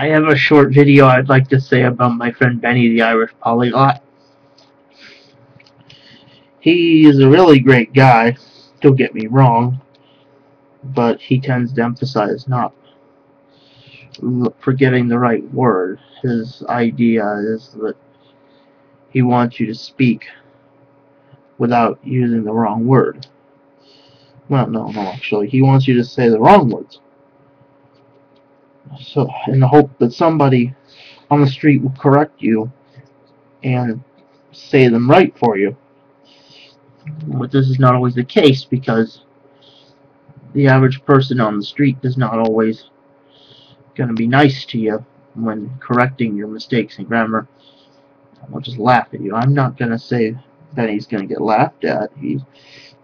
I have a short video I'd like to say about my friend Benny the Irish Polyglot. He is a really great guy, don't get me wrong, but he tends to emphasize not forgetting the right word. His idea is that he wants you to speak without using the wrong word. Well, no, actually, he wants you to say the wrong words. So, in the hope that somebody on the street will correct you and say them right for you. But this is not always the case, because the average person on the street is not always going to be nice to you when correcting your mistakes in grammar. They'll just laugh at you. I'm not going to say that he's going to get laughed at.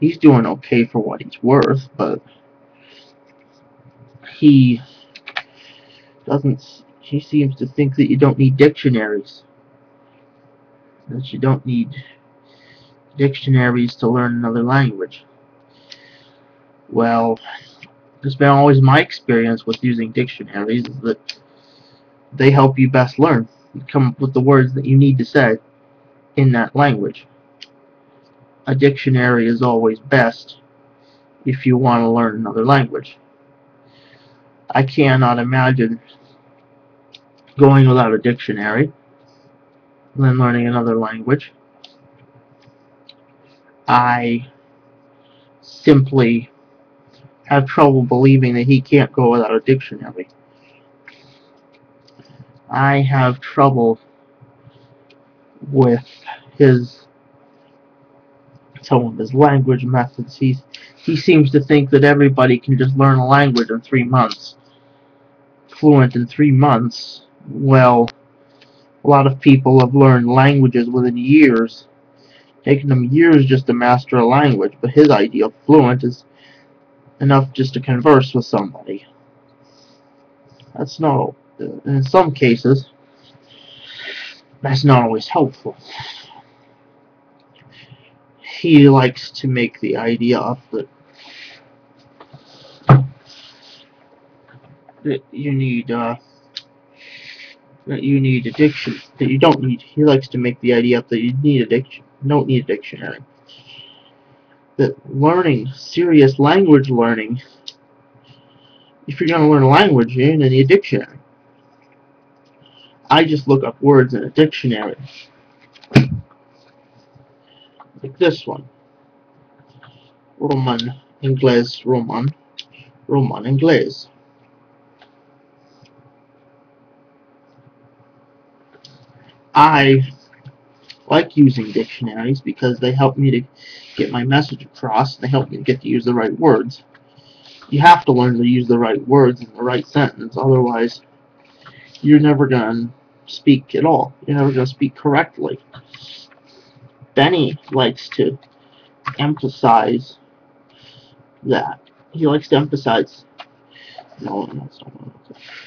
He's doing okay for what he's worth, but he seems to think that you don't need dictionaries. That you don't need dictionaries to learn another language. Well, it's been always my experience with using dictionaries is that they help you best learn. You come up with the words that you need to say in that language. A dictionary is always best if you want to learn another language. I cannot imagine going without a dictionary and then learning another language. I simply have trouble believing that he can't go without a dictionary. I have trouble with some of his language methods. He seems to think that everybody can just learn a language in 3 months. Fluent in 3 months. Well, a lot of people have learned languages within years, taking them years just to master a language, but his idea of fluent is enough just to converse with somebody. That's not, in some cases, that's not always helpful. He likes to make the idea up that you need a diction, that you don't need. He likes to make the idea up that you need a diction, don't need a dictionary. That learning, serious language learning, if you're going to learn a language, you're going to need a dictionary. I just look up words in a dictionary. Like this one. Roman, Inglés, Roman, Roman, Inglés. I like using dictionaries because they help me to get my message across. They help me to get to use the right words. You have to learn to use the right words in the right sentence, otherwise you're never going to speak at all. You're never going to speak correctly. Benny likes to emphasize that. He likes to emphasize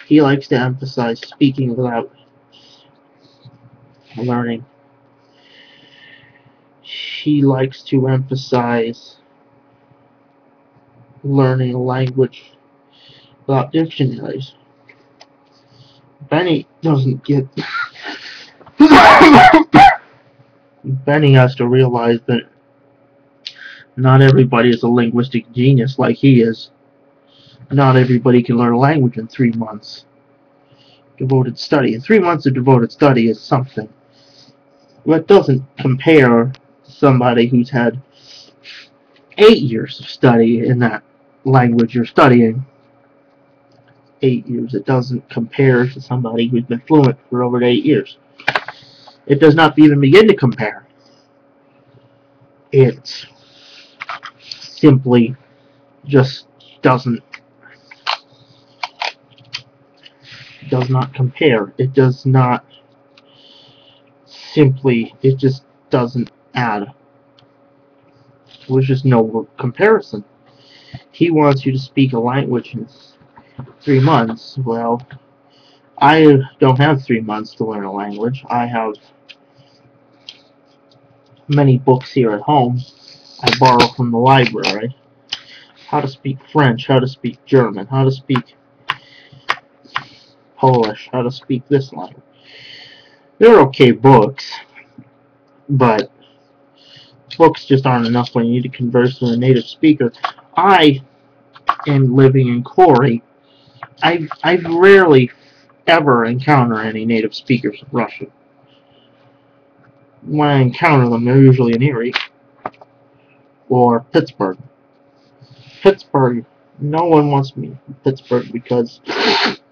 he likes to emphasize speaking without learning. He likes to emphasize learning a language without dictionaries. Benny doesn't get Benny has to realize that not everybody is a linguistic genius like he is. Not everybody can learn a language in 3 months. Devoted study. And 3 months of devoted study is something. That doesn't compare to somebody who's had 8 years of study in that language you're studying. 8 years. It doesn't compare to somebody who's been fluent for over 8 years. It does not even begin to compare. It simply just does not compare. It does not it just doesn't add. There's just no comparison. He wants you to speak a language in 3 months. Well, I don't have 3 months to learn a language. I have many books here at home I borrow from the library. How to speak French, how to speak German, how to speak Polish, how to speak this language. They're okay books, but books just aren't enough when you need to converse with a native speaker. I am living in Corry. I've rarely ever encounter any native speakers of Russian. When I encounter them, they're usually in Erie or Pittsburgh. Pittsburgh, no one wants me in Pittsburgh because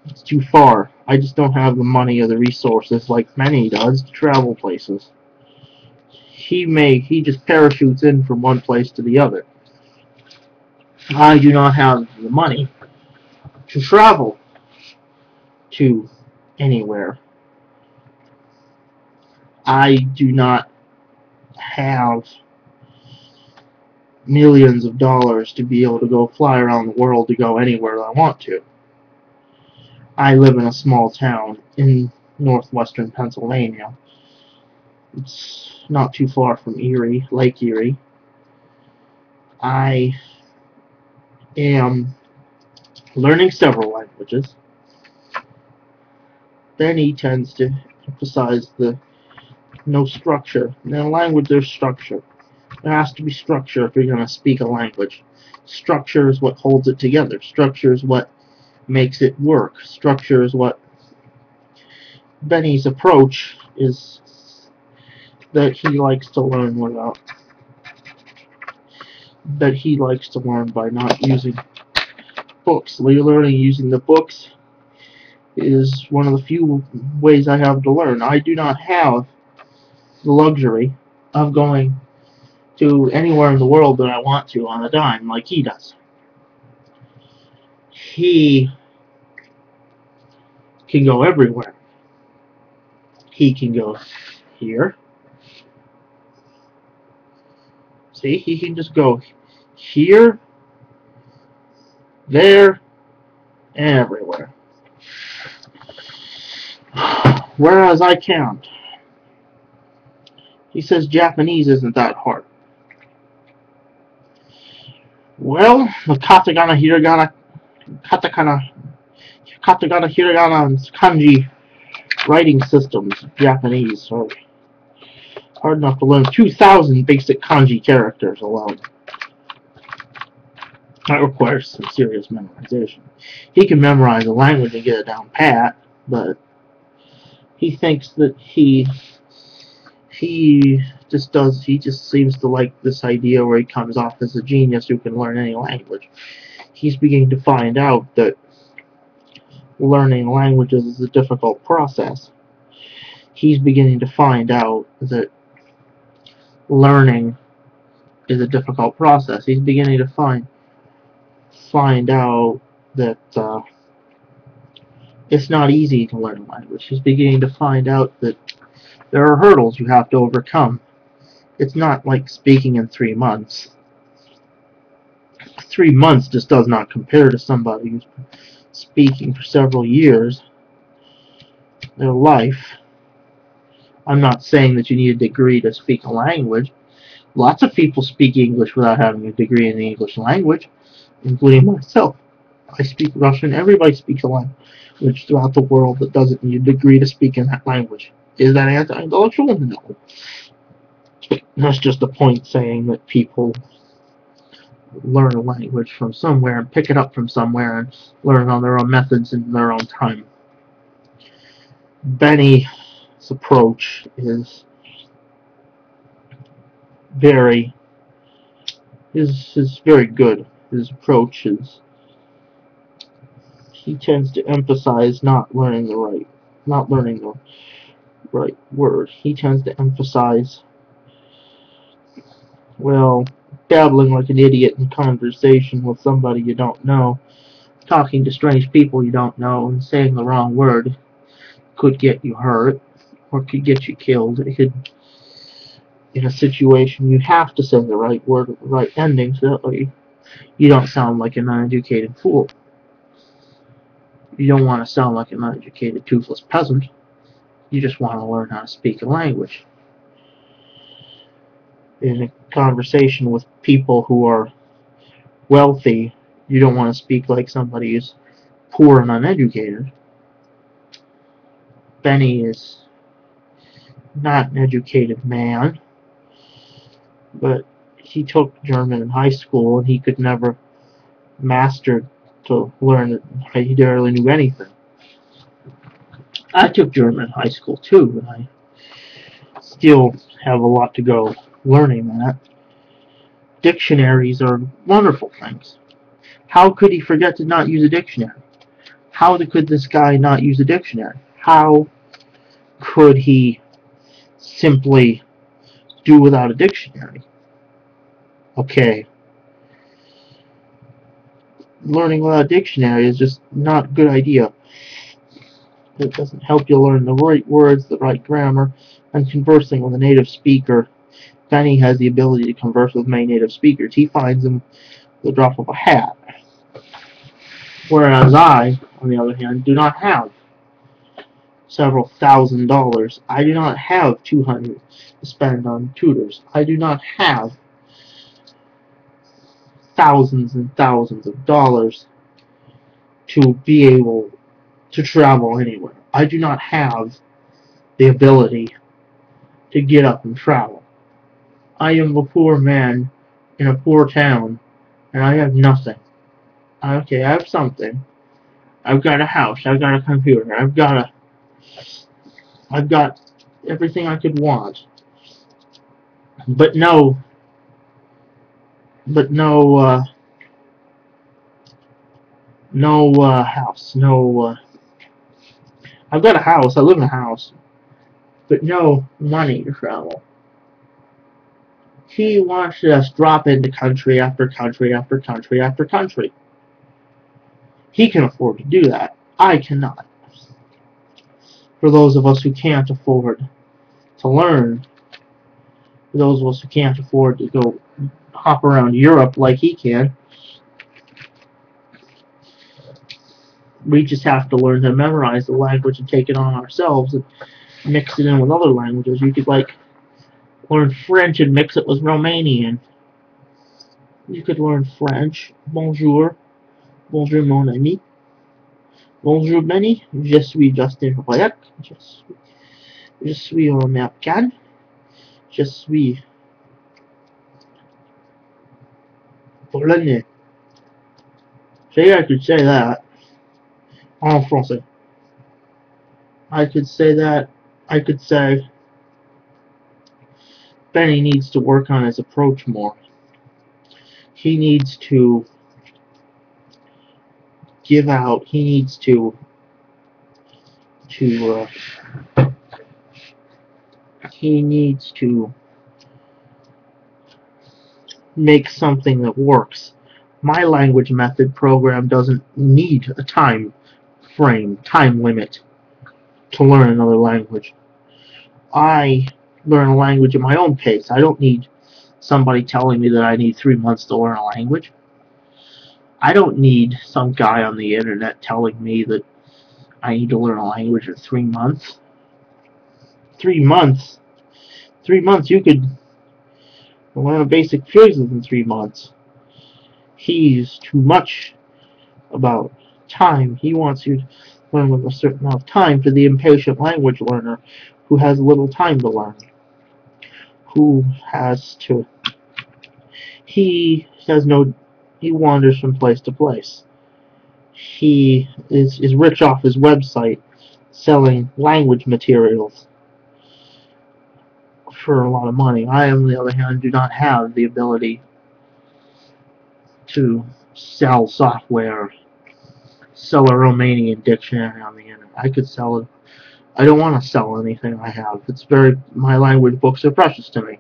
it's too far. I just don't have the money or the resources like Benny does to travel places. He just parachutes in from one place to the other. I do not have the money to travel to anywhere. I do not have millions of dollars to be able to go fly around the world to go anywhere I want to. I live in a small town in northwestern Pennsylvania. It's not too far from Erie, Lake Erie. I am learning several languages. Benny tends to emphasize the no structure. In a language, there's structure. There has to be structure if you're going to speak a language. Structure is what holds it together. Structure is what makes it work. Structure is what Benny's approach is that he likes to learn without. That he likes to learn by not using books. Learning using the books is one of the few ways I have to learn. I do not have the luxury of going to anywhere in the world that I want to on a dime like he does. He can go everywhere. He can go here. See, he can just go here, there, and everywhere. Whereas I can't. He says Japanese isn't that hard. Well, the katakana, hiragana, hiragana, and kanji writing systems, Japanese, are hard enough to learn. 2,000 basic kanji characters alone. That requires some serious memorization. He can memorize a language and get it down pat, but he thinks that he just seems to like this idea where he comes off as a genius who can learn any language. He's beginning to find out that learning languages is a difficult process. He's beginning to find out that learning is a difficult process. He's beginning to find out that it's not easy to learn a language. He's beginning to find out that there are hurdles you have to overcome. It's not like speaking in 3 months. 3 months just does not compare to somebody who's been speaking for several years. Their life. I'm not saying that you need a degree to speak a language. Lots of people speak English without having a degree in the English language, including myself. I speak Russian. Everybody speaks a language throughout the world that doesn't need a degree to speak in that language. Is that anti-intellectual? No. That's just a point saying that people learn a language from somewhere and pick it up from somewhere and learn on their own methods in their own time. Benny's approach is very good. His approach is he tends to emphasize not learning the right word. He tends to emphasize, well, babbling like an idiot in conversation with somebody you don't know, talking to strange people you don't know, and saying the wrong word could get you hurt, or could get you killed. It could, in a situation, you have to say the right word with the right ending so that you don't sound like an uneducated fool. You don't want to sound like an uneducated, toothless peasant. You just want to learn how to speak a language. In a conversation with people who are wealthy, you don't want to speak like somebody who's poor and uneducated. Benny is not an educated man, but he took German in high school and he could never master to learn it. He barely knew anything. I took German in high school too, and I still have a lot to go learning that. Dictionaries are wonderful things. How could he forget to not use a dictionary? How could this guy not use a dictionary? How could he simply do without a dictionary? Okay, learning without a dictionary is just not a good idea. It doesn't help you learn the right words, the right grammar, and conversing with a native speaker. Benny has the ability to converse with many native speakers. He finds them with the drop of a hat. Whereas I, on the other hand, do not have several $1,000s. I do not have $200 to spend on tutors. I do not have thousands and thousands of dollars to be able to travel anywhere. I do not have the ability to get up and travel. I am a poor man in a poor town, and I have nothing. Okay, I have something. I've got a house. I've got a computer. I've got everything I could want. But no house. I've got a house. I live in a house, but no money to travel. He wants to just drop into country after country after country after country. He can afford to do that. I cannot. For those of us who can't afford to learn, for those of us who can't afford to go hop around Europe like he can, we just have to learn to memorize the language and take it on ourselves and mix it in with other languages. You could learn French and mix it with Romanian. You could learn French. Bonjour. Bonjour mon ami. Bonjour Benny. Je suis Justin Royak. Je suis un Américain. Je suis Polonais. See, I could say that. En français. I could say that. I could say Benny needs to work on his approach more. He needs to give out. He needs to make something that works. My language method program doesn't need a time limit to learn another language. I learn a language at my own pace. I don't need somebody telling me that I need 3 months to learn a language. I don't need some guy on the internet telling me that I need to learn a language in 3 months. 3 months? 3 months you could learn a basic phrases in 3 months. He's too much about time. He wants you to learn with a certain amount of time for the impatient language learner who has little time to learn. He wanders from place to place. He is rich off his website selling language materials for a lot of money. I, on the other hand, do not have the ability to sell software, sell a Romanian dictionary on the internet. I could sell it. I don't want to sell anything I have. My language books are precious to me.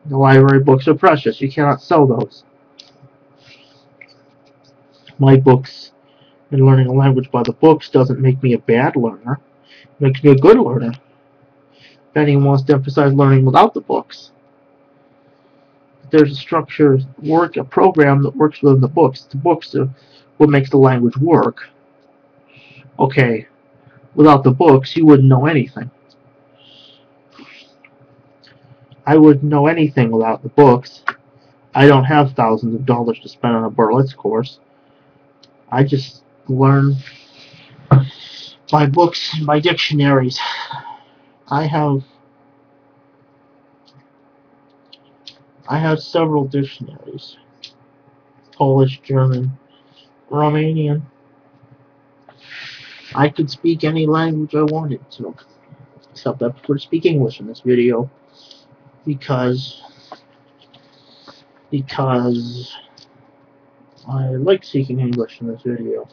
The library books are precious. You cannot sell those. My books and learning a language by the books doesn't make me a bad learner. It makes me a good learner. Benny wants to emphasize learning without the books. There's a structure, a program that works within the books. The books are what makes the language work. Okay, without the books, you wouldn't know anything. I wouldn't know anything without the books. I don't have thousands of dollars to spend on a Berlitz course. I just learn My books, my dictionaries. I have several dictionaries. Polish, German, Romanian. I could speak any language I wanted to. Except I prefer to speak English in this video. Because I like speaking English in this video.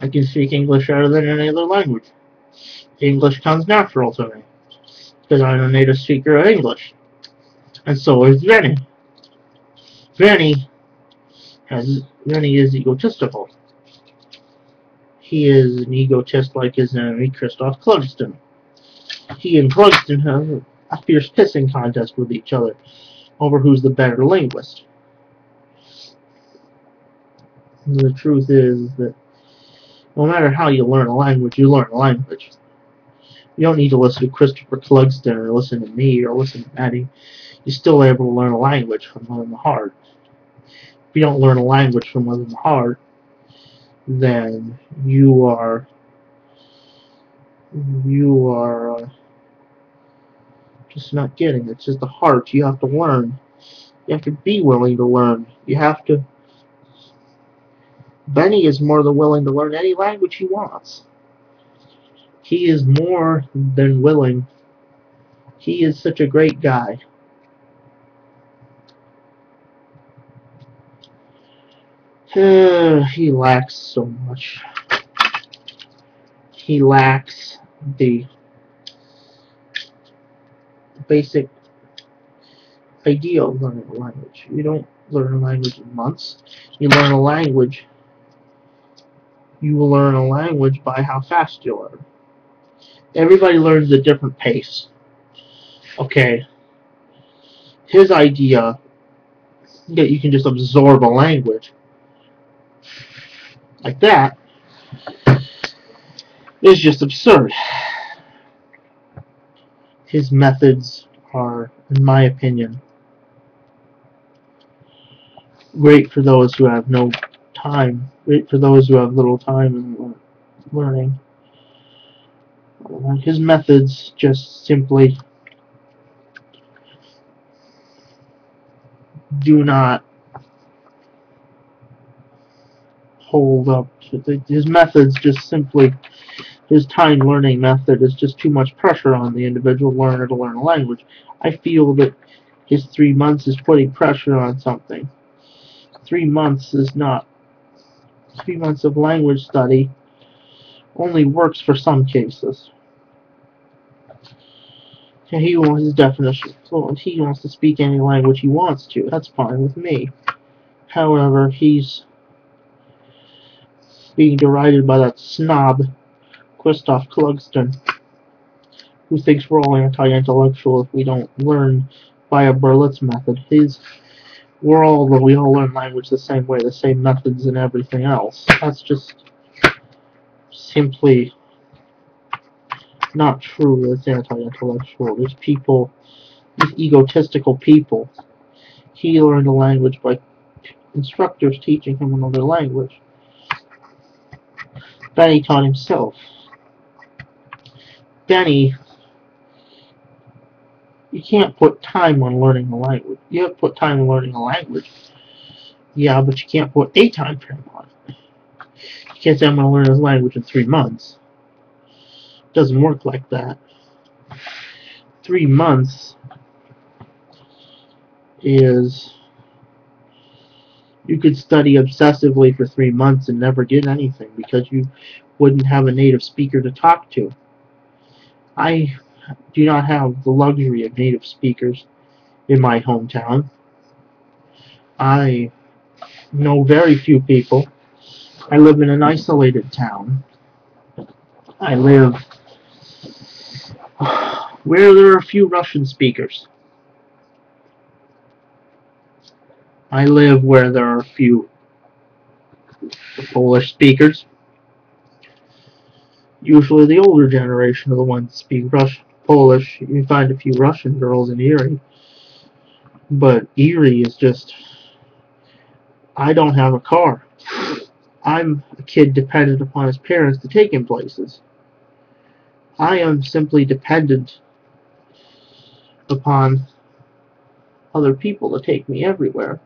I can speak English better than any other language. English comes natural to me. Because I'm a native speaker of English. And so is Benny. Benny is egotistical. He is an egotist like his enemy, Christophe Clugston. He and Clugston have a fierce pissing contest with each other over who's the better linguist. The truth is that no matter how you learn a language, you learn a language. You don't need to listen to Christophe Clugston or listen to me or listen to Benny. You're still able to learn a language from within the heart. If you don't learn a language from within the heart, then you are just not getting it. It's just the heart. You have to learn. You have to be willing to learn. You have to. Benny is more than willing to learn any language he wants. He is more than willing. He is such a great guy. He lacks so much. He lacks the basic idea of learning a language. You don't learn a language in months. You learn a language. You will learn a language by how fast you learn. Everybody learns at a different pace. Okay. His idea that you can just absorb a language like that is just absurd. His methods are, in my opinion, great for those who have no time, great for those who have little time in learning. His methods just simply do not hold up. His methods just simply, his time learning method is just too much pressure on the individual learner to learn a language. I feel that his 3 months is putting pressure on something. 3 months is not. 3 months of language study only works for some cases. He wants his definition of fluent. He wants to speak any language he wants to. That's fine with me. However, he's being derided by that snob, Christophe Clugston, who thinks we're all anti-intellectual if we don't learn by a Berlitz method. We all learn language the same way, the same methods and everything else. That's just simply not true. It's anti-intellectual. There's people, these egotistical people. He learned a language by instructors teaching him another language. Benny taught himself. Benny, you can't put time on learning a language. You have to put time on learning a language. Yeah, but you can't put a time frame on it. You can't say I'm going to learn this language in 3 months. It doesn't work like that. 3 months is... You could study obsessively for 3 months and never get anything because you wouldn't have a native speaker to talk to. I do not have the luxury of native speakers in my hometown. I know very few people. I live in an isolated town. I live where there are a few Russian speakers. I live where there are a few Polish speakers. Usually the older generation are the ones that speak Polish. You can find a few Russian girls in Erie. But Erie is just... I don't have a car. I'm a kid dependent upon his parents to take him places. I am simply dependent upon other people to take me everywhere.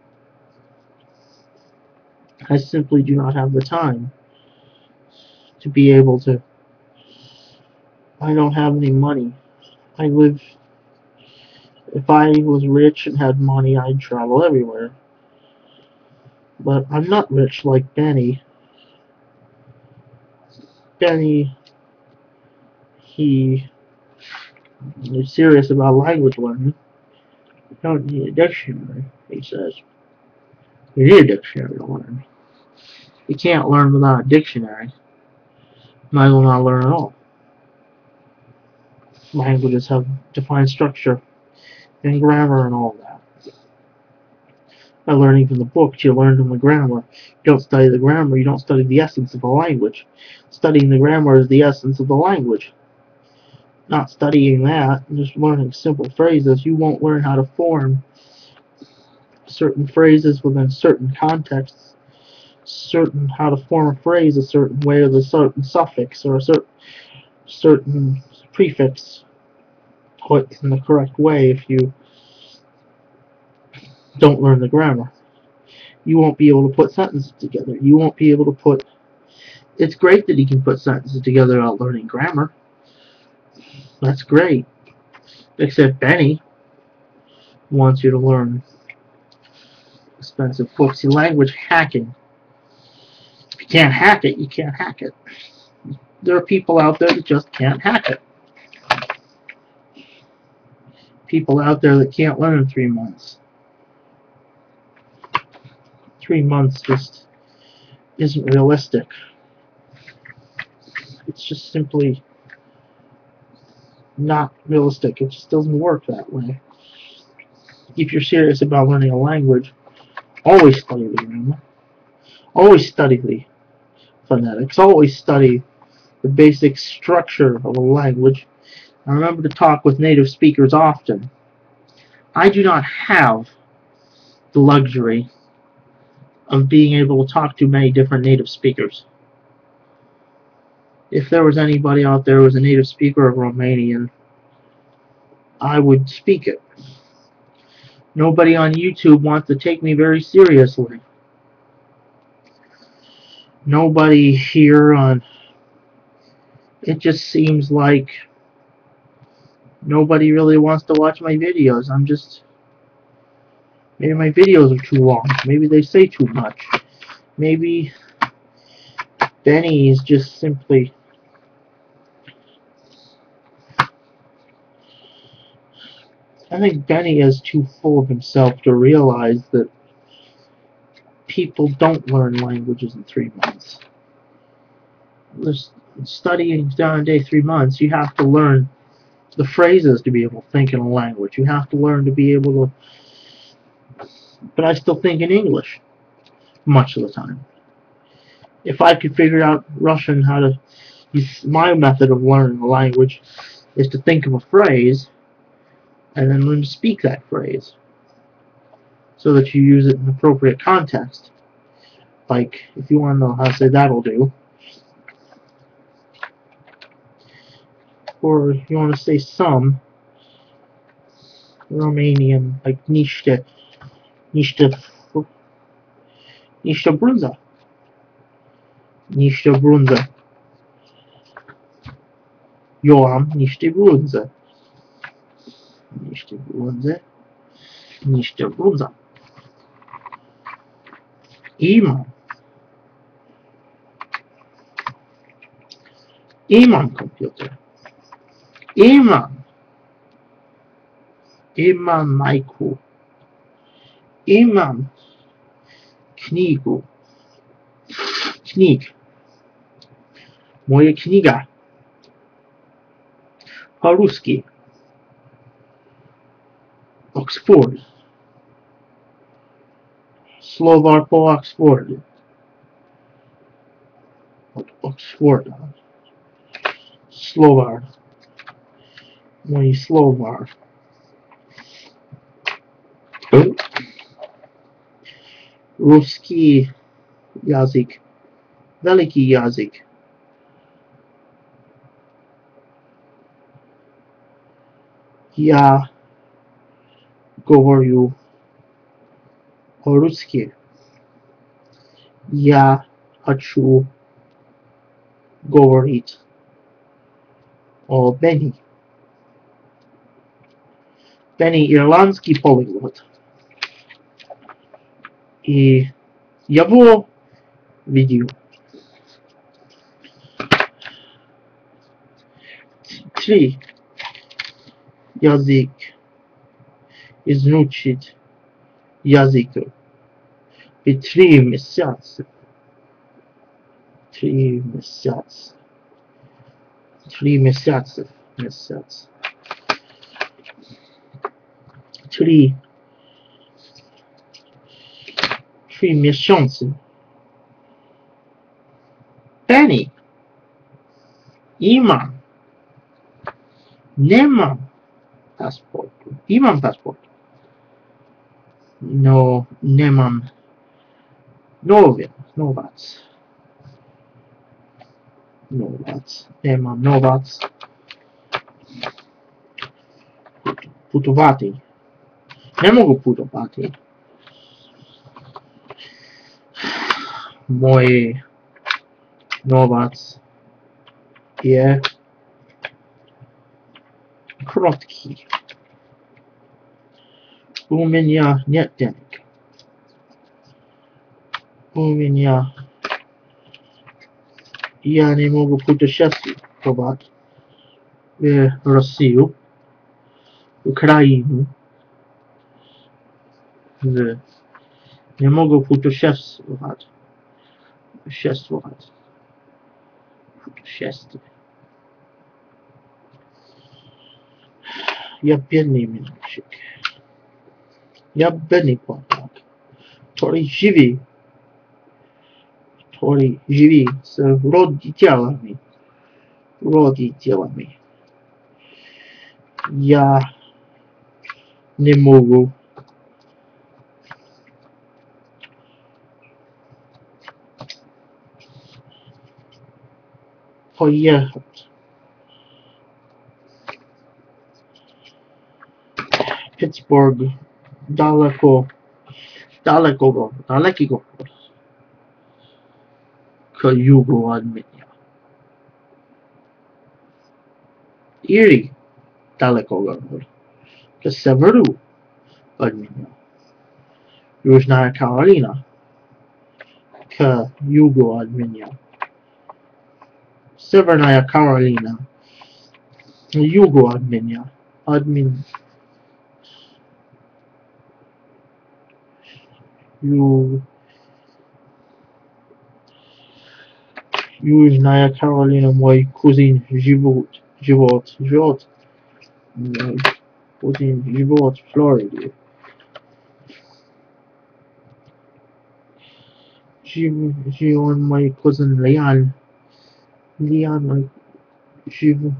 I simply do not have the time to be able to. I don't have any money. I live. If I was rich and had money, I'd travel everywhere. But I'm not rich like Benny. Benny, he is serious about language learning. You don't need a dictionary, he says. You need a dictionary to learn. You can't learn without a dictionary. Might as well not learn at all. Languages have defined structure and grammar and all that. By learning from the books, you learn from the grammar. You don't study the grammar, you don't study the essence of the language. Studying the grammar is the essence of the language. Not studying that, just learning simple phrases, you won't learn how to form certain phrases within certain contexts. How to form a phrase a certain way with a certain suffix or a certain prefix put in the correct way. If you don't learn the grammar, you won't be able to put sentences together. You won't be able to put. It's great that he can put sentences together without learning grammar. That's great. Except Benny wants you to learn expensive books. Language hacking. If you can't hack it, you can't hack it. There are people out there that just can't hack it. People out there that can't learn in 3 months. 3 months just isn't realistic. It's just simply not realistic. It just doesn't work that way. If you're serious about learning a language, always study the grammar. Always study the phonetics. Always study the basic structure of a language. And remember to talk with native speakers often. I do not have the luxury of being able to talk to many different native speakers. If there was anybody out there who was a native speaker of Romanian, I would speak it. Nobody on YouTube wants to take me very seriously. Nobody here on... It just seems like nobody really wants to watch my videos. Maybe my videos are too long. Maybe they say too much. Maybe Benny is just simply... I think Benny is too full of himself to realize that people don't learn languages in 3 months. Studying down in day 3 months, you have to learn the phrases to be able to think in a language. You have to learn to be able to... But I still think in English much of the time. If I could figure out Russian, how to use my method of learning a language is to think of a phrase and then learn to speak that phrase so that you use it in appropriate context. Like, if you want to know how to say that'll do, or if you want to say some, Romanian, like niște brânză. Niște brânză. Eu am niște brânză. Niște brânză. Niște brânză. Imam computer. Imam majku. Imam knigu. Knig. Moja kniga. Po-ruski. Oxford. Slovar po Oxford. Oxford. Slovar. Mój Slovar. Ruski jazyk. Veliki jazyk. Я говорю по-русски. Я хочу говорить о Benny. Benny ирландский полиглот. И его видео. 3. Язык. Изучить язык. И 3 месяца. 3 месяца. 3 месяца. Месяц. 3 месяца. Benny. Имам. Немам паспорт. Имам паспорт. Но немам новац. Немам новац. Путувати. Не можу путувати. Мой новац є короткий. У меня нет денег. Я не могу путешествовать в Россию, Украину. Не могу путешествовать. Я бедный мальчик. Я бедный парень, который живи с родителями. Я не могу поехать. Питтсбург далекий город к югу от меня. Ири далеко город к северу от меня. Южная Каролина к югу от меня. Северная Каролина к югу от меня. Южная Каролина, мой кузин живет. Мой кузин живет в Флориде. Живет мой кузин Лиан. Мой живет.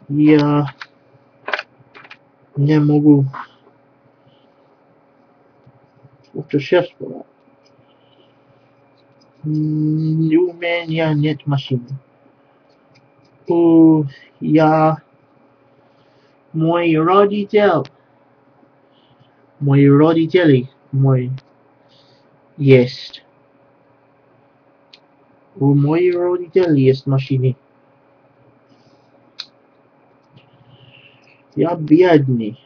Я не могу путешествовать. У меня нет машины. Мои родители есть. У моих родителей есть машины. Я бедный.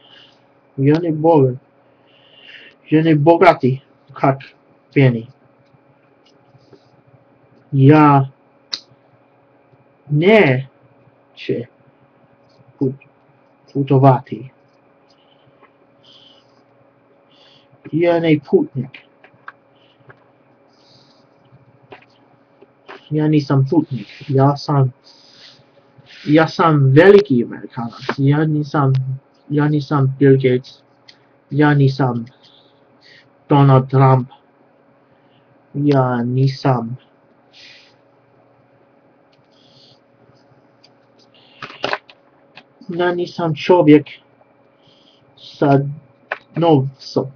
Я не богатый, как Benny. Я не че путувати. Я не путник. Я не сам путник. Я сам великий американец. Я не сам Билл Гейтс. Я не сам Дональд Трамп. Я не сам человек садновцев.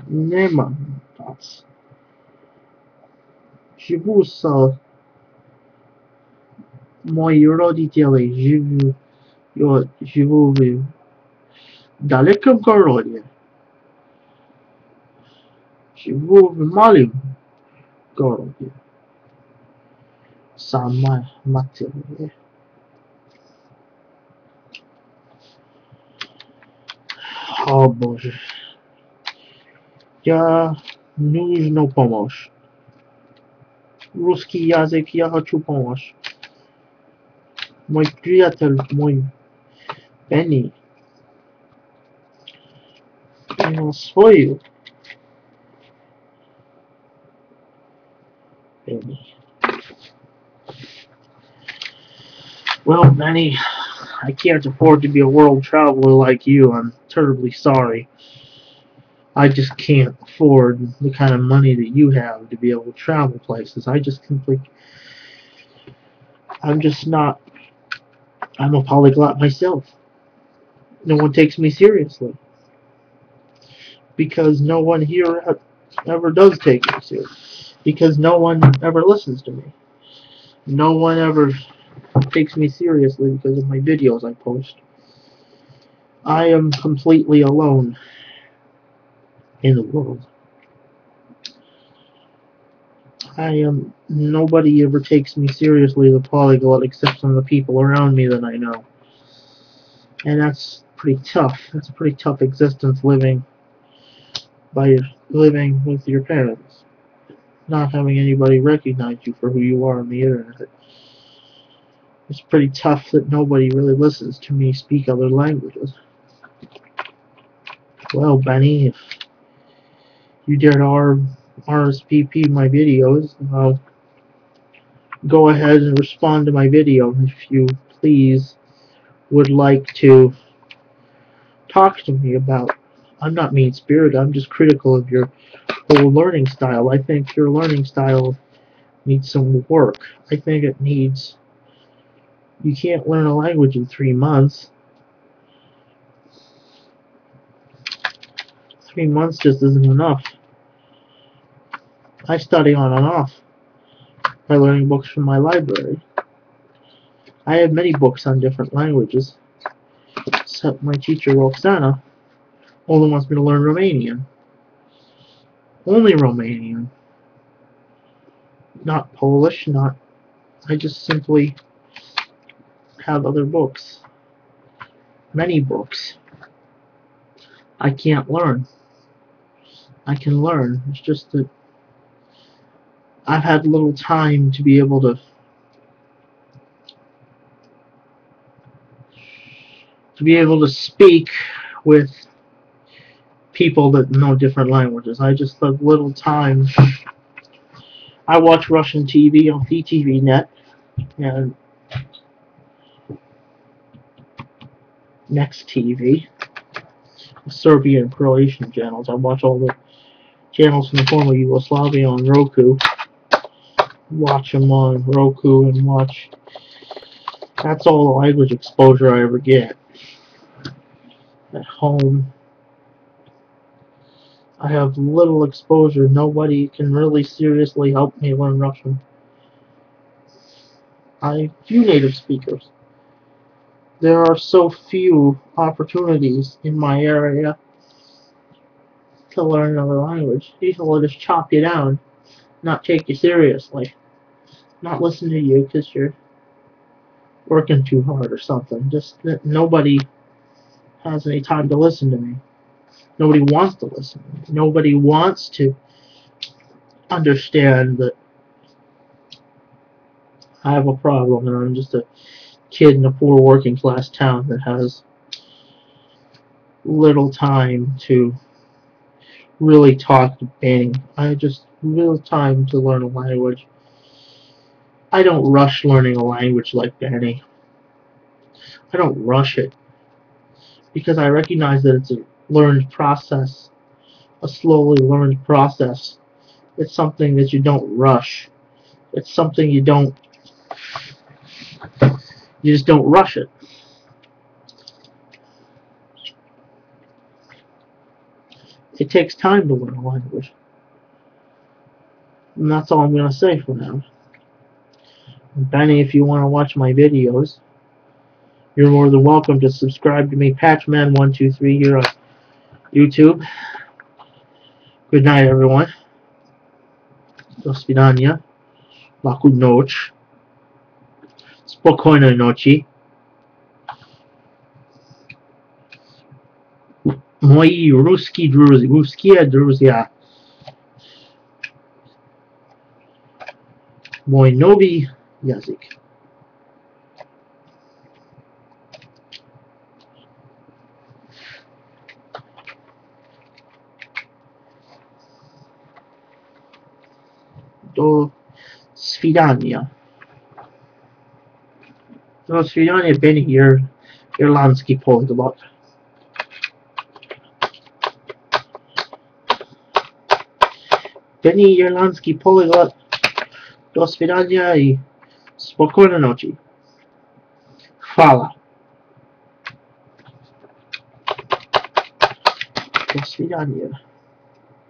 Нема вас. Живу с Moi roditele, je vous daleko gorodie. Je vous malim gorodie. Sama matele. O Boże. Ja нужно помощь. Русский язык, я хочу помощь. Мой приятель, мой Benny, свою Benny. Well, Benny, I can't afford to be a world traveler like you. I'm terribly sorry. I just can't afford the kind of money that you have to be able to travel places. I just simply, I'm just not, I'm a polyglot myself. No one takes me seriously. Because no one here ever does take me seriously. Because no one ever listens to me. No one ever takes me seriously because of my videos I post. I am completely alone in the world. Nobody ever takes me seriously as a polyglot except some of the people around me that I know. And that's pretty tough. That's a pretty tough existence living with your parents. Not having anybody recognize you for who you are on the internet. It's pretty tough that nobody really listens to me speak other languages. Well, Benny, if you dare to RSVP my videos, I'll go ahead and respond to my video. If you please would like to talk to me about, I'm not mean-spirited, I'm just critical of your whole learning style. I think your learning style needs some work. I think it needs, you can't learn a language in 3 months. 3 months just isn't enough. I study on and off by learning books from my library. I have many books on different languages, except my teacher Roxana only wants me to learn Romanian. Only Romanian. Not Polish, not... I just simply have other books. Many books. I can't learn. I can learn. It's just that I've had little time to be able to speak with people that know different languages. I just have little time. I watch Russian TV on VTV Net and Next TV, Serbian and Croatian channels. I watch all the channels from the former Yugoslavia on Roku. Watch them on Roku and watch. That's all the language exposure I ever get. At home, I have little exposure. Nobody can really seriously help me learn Russian. I few native speakers. There are so few opportunities in my area to learn another language. People will just chop you down, not take you seriously, not listen to you because you're working too hard or something. Just that nobody has any time to listen to me. Nobody wants to listen to me. Nobody wants to understand that I have a problem and I'm just a kid in a poor working class town that has little time to really talk to Benny. I just little time to learn a language. I don't rush learning a language like Benny. I don't rush it because I recognize that it's a learned process, a slowly learned process. It's something that you don't rush. It's something you just don't rush it. It takes time to learn a language. And that's all I'm going to say for now. Benny, if you want to watch my videos, you're more than welcome to subscribe to me, Patchman123 here on YouTube. Good night, everyone. Do svidania. Laku noc. Spokojnej noci. Moi ruskie druzia. Mój nowy język. Do svidania. Do svidania, Benny, irlandzki polyglot. Benny, irlandzki polyglot. Do svidania I spokojnej noci. Hvala. Do svidania.